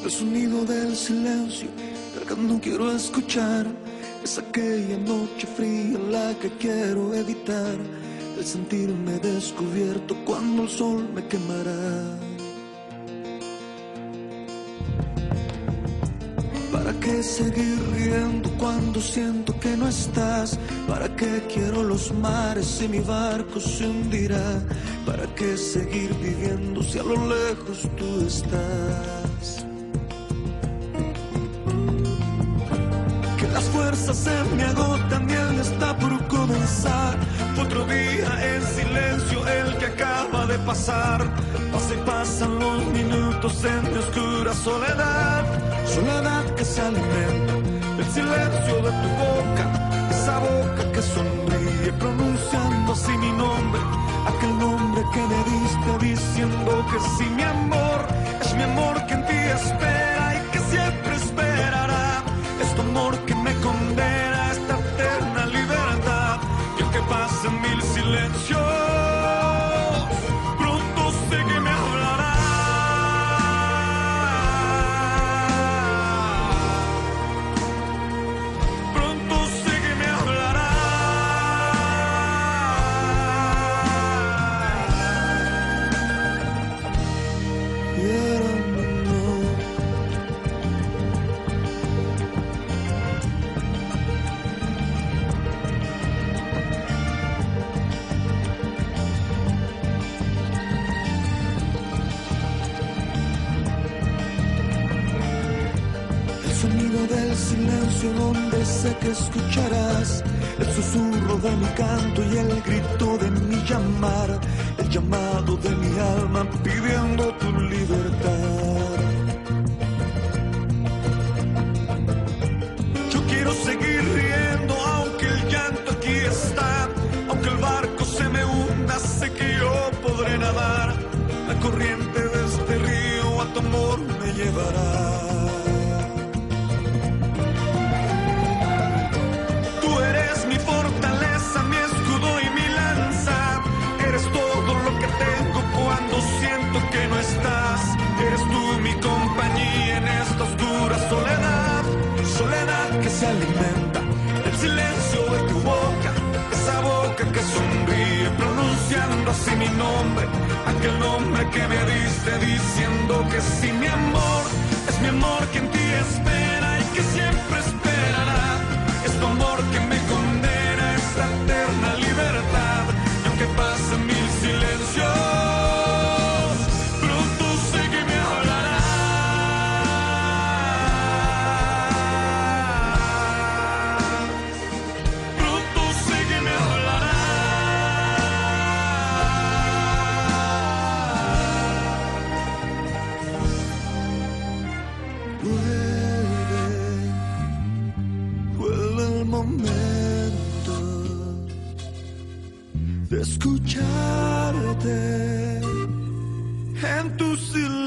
El sonido del silencio, el que no quiero escuchar. Es aquella noche fría la que quiero evitar. El sentirme descubierto cuando el sol me quemará. ¿Para qué seguir riendo cuando siento que no estás? ¿Para qué quiero los mares si mi barco se hundirá? ¿Para qué seguir viviendo si a lo lejos tú estás? Que las fuerzas se me agotan y el día está por comenzar. Otro día en silencio el que acaba de pasar. Pasa y pasan los minutos en mi oscura soledad. Soledad que se alimenta del silencio de tu boca. Esa boca que sonríe pronunciando así mi nombre. Aquel nombre que me diste diciendo que sí, mi amor. Es mi amor que en ti espera y que siempre esperará. Es tu amor que me condena a esta eterna libertad. Y aunque pasen mil silencios, pronto sé que me hablará. Pronto sé que me hablará. Y era mi no. El sonido del silencio donde sé que escucharás. El susurro de mi canto y el grito de mi llamar. El llamado de mi alma pidiendo tu libertad. Yo quiero seguir riendo aunque el llanto aquí está. Aunque el barco se me hunda, sé que yo podré nadar. La corriente de este río a tu amor me llevará. Tú eres mi fortaleza, mi escudo y mi lanza. Eres todo lo que tengo cuando siento que no estás. Eres tú mi compañía en esta oscura soledad. Soledad que se alimenta del silencio de tu boca. Esa boca que sonríe pronunciando así mi nombre. Aquel nombre que me diste diciendo que sí, mi amor. Es mi amor que en ti espera y que siempre esperará. Es tu amor que me condena a esta eterna libertad. Y aunque pasen mil silencios, pronto sé que me hablará. Pronto sé que me hablará. Vuelve el momento de escucharte en tu silencio.